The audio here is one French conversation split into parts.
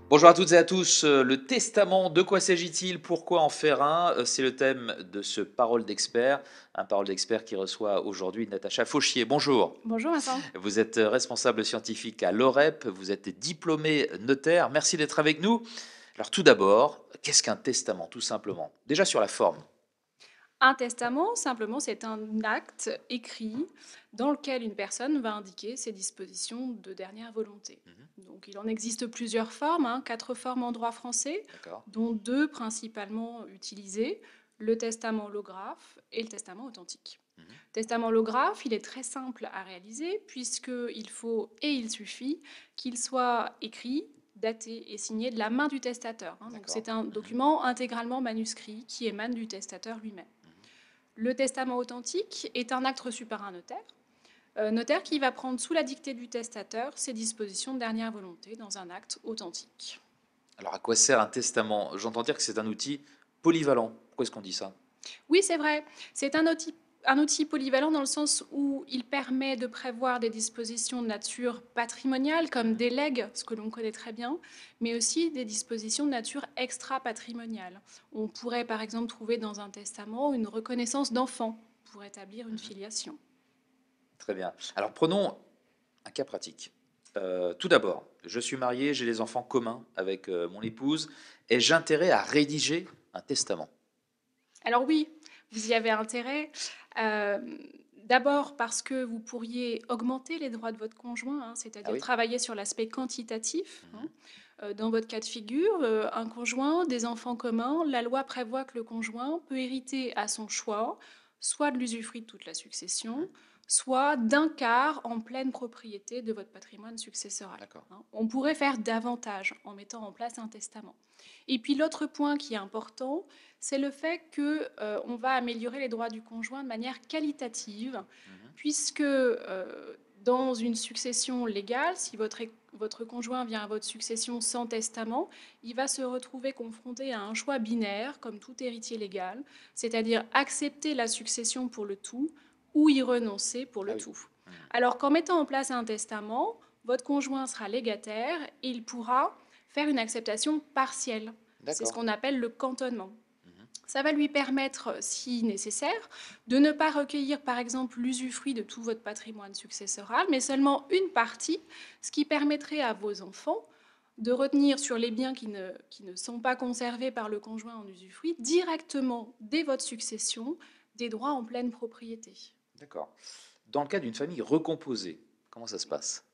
Bonjour à toutes et à tous. Le testament, de quoi s'agit-il? Pourquoi en faire un? C'est le thème de ce Parole d'expert. Un Parole d'expert qui reçoit aujourd'hui Natacha Fauchier. Bonjour. Bonjour Vincent. Vous êtes responsable scientifique à l'OREP, vous êtes diplômé notaire. Merci d'être avec nous. Alors tout d'abord, qu'est-ce qu'un testament, tout simplement? Déjà sur la forme. Un testament, simplement, c'est un acte écrit dans lequel une personne va indiquer ses dispositions de dernière volonté. Donc il en existe plusieurs formes, 4 formes en droit français, D'accord. dont 2 principalement utilisées, le testament holographe et le testament authentique. Le testament holographe, il est très simple à réaliser puisqu'il faut et il suffit qu'il soit écrit, daté et signé de la main du testateur. Donc D'accord. c'est un document intégralement manuscrit qui émane du testateur lui-même. Le testament authentique est un acte reçu par un notaire qui va prendre sous la dictée du testateur ses dispositions de dernière volonté dans un acte authentique. Alors à quoi sert un testament? J'entends dire que c'est un outil polyvalent. Pourquoi est-ce qu'on dit ça? Oui, c'est vrai, c'est un outil polyvalent dans le sens où il permet de prévoir des dispositions de nature patrimoniale, comme des legs, ce que l'on connaît très bien, mais aussi des dispositions de nature extra-patrimoniale. On pourrait par exemple trouver dans un testament une reconnaissance d'enfant pour établir une filiation. Très bien. Alors prenons un cas pratique. Tout d'abord, je suis marié, j'ai des enfants communs avec mon épouse. Ai-je intérêt à rédiger un testament? Alors oui, vous y avez intérêt. Euh, D'abord parce que vous pourriez augmenter les droits de votre conjoint, Ah c'est-à-dire oui. travailler sur l'aspect quantitatif. Mhm. Dans votre cas de figure, un conjoint, des enfants communs, la loi prévoit que le conjoint peut hériter à son choix, soit de l'usufruit de toute la succession, soit d'un quart en pleine propriété de votre patrimoine successoral. D'accord. On pourrait faire davantage en mettant en place un testament. Et puis l'autre point qui est important, c'est le fait que on va améliorer les droits du conjoint de manière qualitative, puisque dans une succession légale, si votre conjoint vient à votre succession sans testament, il va se retrouver confronté à un choix binaire, comme tout héritier légal, c'est-à-dire accepter la succession pour le tout ou y renoncer pour Ah le oui. tout. Alors qu'en mettant en place un testament, votre conjoint sera légataire et il pourra faire une acceptation partielle. C'est ce D'accord. qu'on appelle le cantonnement. Ça va lui permettre, si nécessaire, de ne pas recueillir par exemple l'usufruit de tout votre patrimoine successoral, mais seulement une partie, ce qui permettrait à vos enfants de retenir sur les biens qui ne sont pas conservés par le conjoint en usufruit directement dès votre succession des droits en pleine propriété. D'accord. Dans le cas d'une famille recomposée, comment ça se passe?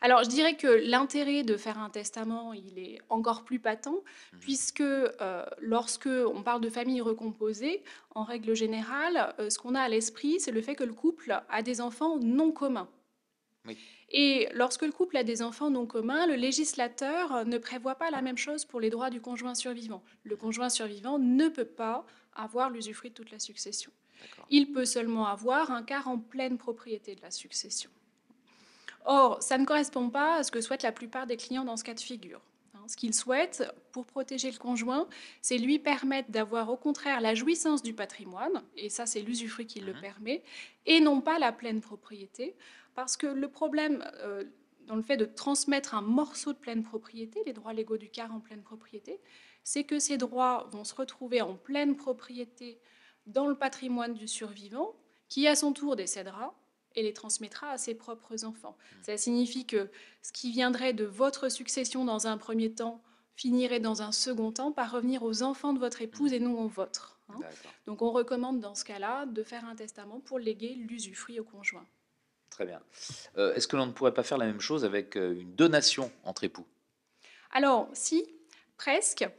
Alors, je dirais que l'intérêt de faire un testament, il est encore plus patent, puisque lorsque on parle de famille recomposée, en règle générale, ce qu'on a à l'esprit, c'est le fait que le couple a des enfants non communs. Oui. Et lorsque le couple a des enfants non communs, le législateur ne prévoit pas la même chose pour les droits du conjoint survivant. Le conjoint survivant ne peut pas avoir l'usufruit de toute la succession. D'accord. Il peut seulement avoir un quart en pleine propriété de la succession. Or, ça ne correspond pas à ce que souhaitent la plupart des clients dans ce cas de figure. Ce qu'ils souhaitent, pour protéger le conjoint, c'est lui permettre d'avoir au contraire la jouissance du patrimoine, et ça c'est l'usufruit qui le permet, et non pas la pleine propriété, parce que le problème dans le fait de transmettre un morceau de pleine propriété, les droits légaux du quart en pleine propriété, c'est que ces droits vont se retrouver en pleine propriété dans le patrimoine du survivant, qui à son tour décédera et les transmettra à ses propres enfants. Ça signifie que ce qui viendrait de votre succession dans un premier temps finirait dans un second temps par revenir aux enfants de votre épouse et non aux vôtres. D'accord. Donc on recommande dans ce cas-là de faire un testament pour léguer l'usufruit au conjoint. Très bien. Est-ce que l'on ne pourrait pas faire la même chose avec une donation entre époux? Alors, si, presque,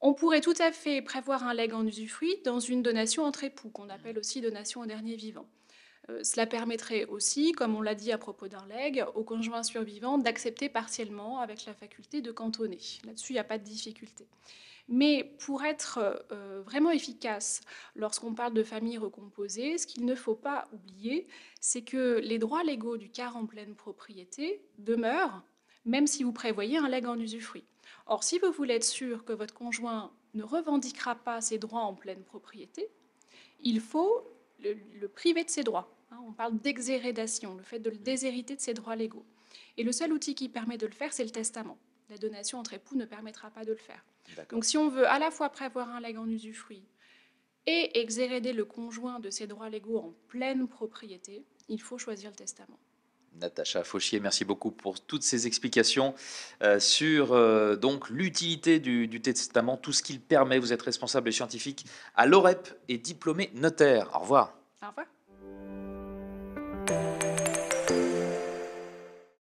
on pourrait tout à fait prévoir un legs en usufruit dans une donation entre époux, qu'on appelle aussi donation au dernier vivant. Cela permettrait aussi, comme on l'a dit à propos d'un legs, au conjoint survivant d'accepter partiellement avec la faculté de cantonner. Là-dessus, il n'y a pas de difficulté. Mais pour être vraiment efficace lorsqu'on parle de famille recomposée, ce qu'il ne faut pas oublier, c'est que les droits légaux du quart en pleine propriété demeurent, même si vous prévoyez un legs en usufruit. Or, si vous voulez être sûr que votre conjoint ne revendiquera pas ses droits en pleine propriété, il faut le priver de ses droits. On parle d'exhérédation, le fait de le déshériter de ses droits légaux. Et le seul outil qui permet de le faire, c'est le testament. La donation entre époux ne permettra pas de le faire. Donc si on veut à la fois prévoir un legs en usufruit et exhéréder le conjoint de ses droits légaux en pleine propriété, il faut choisir le testament. Natacha Fauchier, merci beaucoup pour toutes ces explications sur donc l'utilité du testament, tout ce qu'il permet. Vous êtes responsable et scientifique à l'OREP et diplômé notaire. Au revoir. Au revoir.